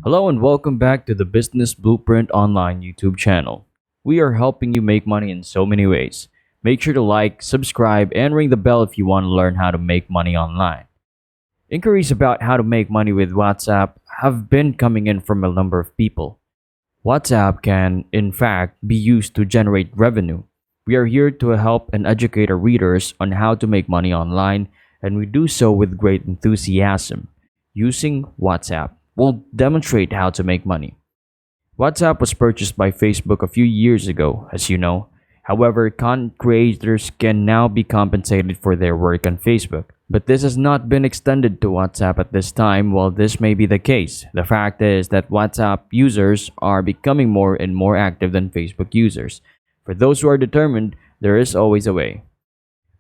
Hello and welcome back to the Business Blueprint Online YouTube channel. We are helping you make money in so many ways. Make sure to like, subscribe, and ring the bell if you want to learn how to make money online. Inquiries about how to make money with WhatsApp have been coming in from a number of people. WhatsApp can, in fact, be used to generate revenue. We are here to help and educate our readers on how to make money online, and we do so with great enthusiasm. Using WhatsApp, we'll demonstrate how to make money. WhatsApp was purchased by Facebook a few years ago, as you know. However, content creators can now be compensated for their work on Facebook. But this has not been extended to WhatsApp at this time. While this may be the case, the fact is that WhatsApp users are becoming more and more active than Facebook users. For those who are determined, there is always a way.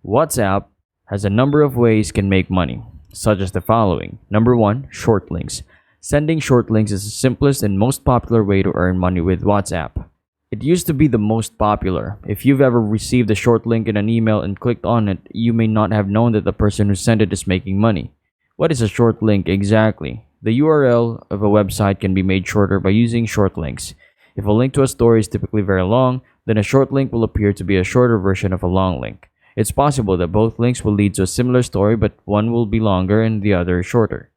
WhatsApp has a number of ways can make money, such as the following. Number 1, short links. Sending short links is the simplest and most popular way to earn money with WhatsApp. It used to be the most popular. If you've ever received a short link in an email and clicked on it, you may not have known that the person who sent it is making money. What is a short link exactly? The URL of a website can be made shorter by using short links. If a link to a story is typically very long, then a short link will appear to be a shorter version of a long link. It's possible that both links will lead to a similar story, but one will be longer and the other shorter.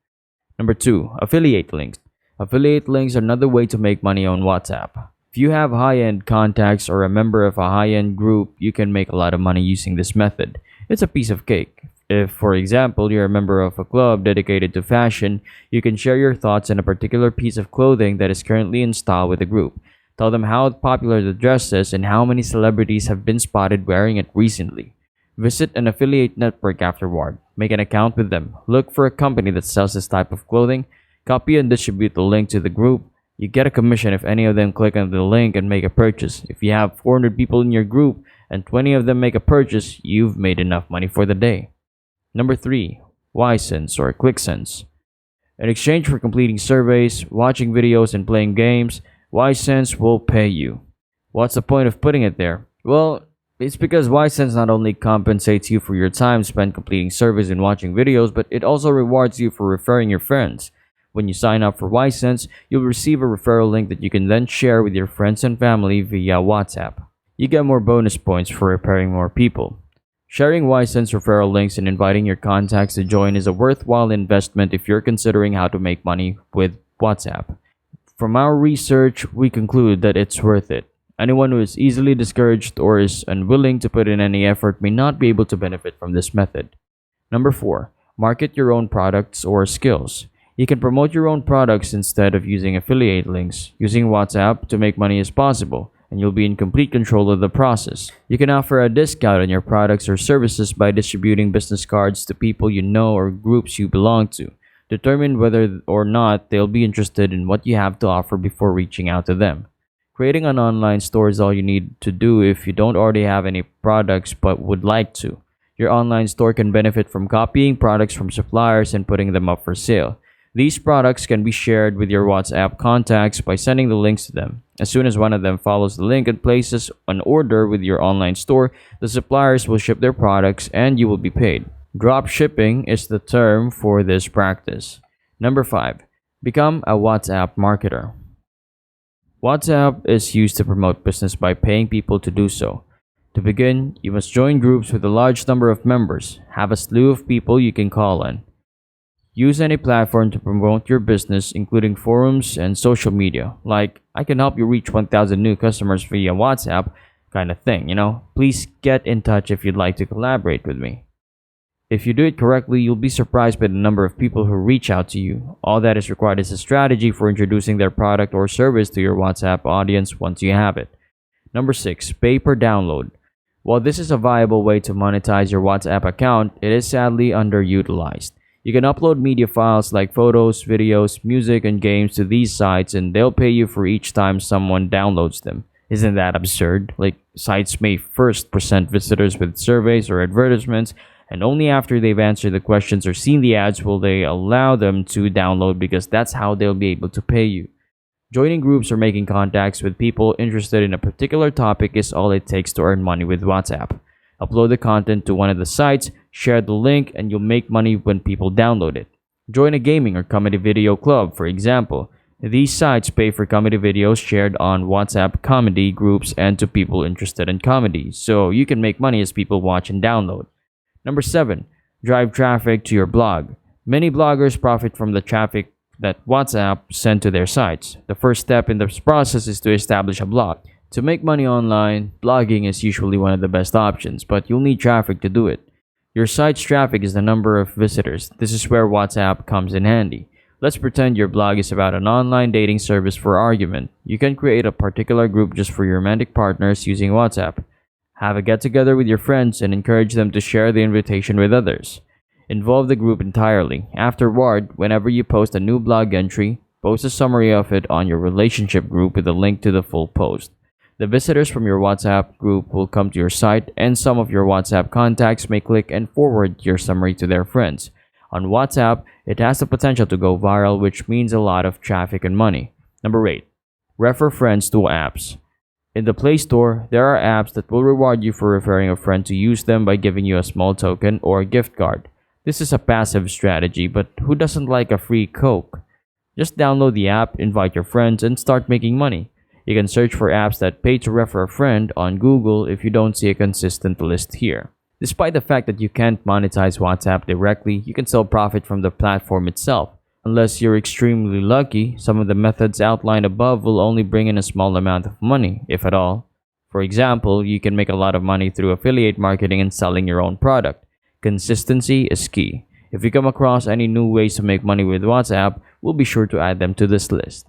Number 2, affiliate links. Affiliate links are another way to make money on WhatsApp. If you have high-end contacts or a member of a high-end group, you can make a lot of money using this method. It's a piece of cake. If, for example, you're a member of a club dedicated to fashion, you can share your thoughts on a particular piece of clothing that is currently in style with the group. Tell them how popular the dress is and how many celebrities have been spotted wearing it recently. Visit an affiliate network afterward. Make an account with them. Look for a company that sells this type of clothing. Copy and distribute the link to the group. You get a commission if any of them click on the link and make a purchase. If you have 400 people in your group and 20 of them make a purchase, you've made enough money for the day. Number 3, YSense or ClickSense. In exchange for completing surveys, watching videos, and playing games, YSense will pay you. What's the point of putting it there? Well, it's because YSense not only compensates you for your time spent completing surveys and watching videos, but it also rewards you for referring your friends. When you sign up for YSense, you'll receive a referral link that you can then share with your friends and family via WhatsApp. You get more bonus points for referring more people. Sharing YSense referral links and inviting your contacts to join is a worthwhile investment if you're considering how to make money with WhatsApp. From our research, we conclude that it's worth it. Anyone who is easily discouraged or is unwilling to put in any effort may not be able to benefit from this method. Number 4, market your own products or skills. You can promote your own products instead of using affiliate links. Using WhatsApp to make money is possible, and you'll be in complete control of the process. You can offer a discount on your products or services by distributing business cards to people you know or groups you belong to. Determine whether or not they'll be interested in what you have to offer before reaching out to them. Creating an online store is all you need to do if you don't already have any products but would like to. Your online store can benefit from copying products from suppliers and putting them up for sale. These products can be shared with your WhatsApp contacts by sending the links to them. As soon as one of them follows the link and places an order with your online store, the suppliers will ship their products and you will be paid. Drop shipping is the term for this practice. Number 5, become a WhatsApp marketer. WhatsApp is used to promote business by paying people to do so. To begin, you must join groups with a large number of members. Have a slew of people you can call on. Use any platform to promote your business, including forums and social media, like I can help you reach 1,000 new customers via WhatsApp kind of thing, Please get in touch if you'd like to collaborate with me. If you do it correctly, you'll be surprised by the number of people who reach out to you. All that is required is a strategy for introducing their product or service to your WhatsApp audience once you have it. Number 6, pay per download. While this is a viable way to monetize your WhatsApp account, it is sadly underutilized. You can upload media files like photos, videos, music, and games to these sites, and they'll pay you for each time someone downloads them. Isn't that absurd? Sites may first present visitors with surveys or advertisements, and only after they've answered the questions or seen the ads will they allow them to download, because that's how they'll be able to pay you. Joining groups or making contacts with people interested in a particular topic is all it takes to earn money with WhatsApp. Upload the content to one of the sites, share the link, and you'll make money when people download it. Join a gaming or comedy video club, for example. These sites pay for comedy videos shared on WhatsApp comedy groups and to people interested in comedy, so you can make money as people watch and download. Number 7. Drive traffic to your blog. Many bloggers profit from the traffic that WhatsApp send to their sites. The first step in this process is to establish a blog. To make money online, blogging is usually one of the best options, but you'll need traffic to do it. Your site's traffic is the number of visitors. This is where WhatsApp comes in handy. Let's pretend your blog is about an online dating service for argument. You can create a particular group just for your romantic partners using WhatsApp. Have a get together with your friends and encourage them to share the invitation with others. Involve the group entirely. Afterward, whenever you post a new blog entry, post a summary of it on your relationship group with a link to the full post. The visitors from your WhatsApp group will come to your site, and some of your WhatsApp contacts may click and forward your summary to their friends. On WhatsApp, it has the potential to go viral, which means a lot of traffic and money. Number 8. Refer friends to apps. In the Play Store, there are apps that will reward you for referring a friend to use them by giving you a small token or a gift card. This is a passive strategy, but who doesn't like a free Coke? Just download the app, invite your friends, and start making money. You can search for apps that pay to refer a friend on Google if you don't see a consistent list here. Despite the fact that you can't monetize WhatsApp directly, you can still profit from the platform itself. Unless you're extremely lucky, some of the methods outlined above will only bring in a small amount of money, if at all. For example, you can make a lot of money through affiliate marketing and selling your own product. Consistency is key. If you come across any new ways to make money with WhatsApp, we'll be sure to add them to this list.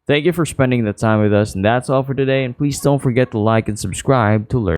Thank you for spending the time with us, and that's all for today, and please don't forget to like and subscribe to learn.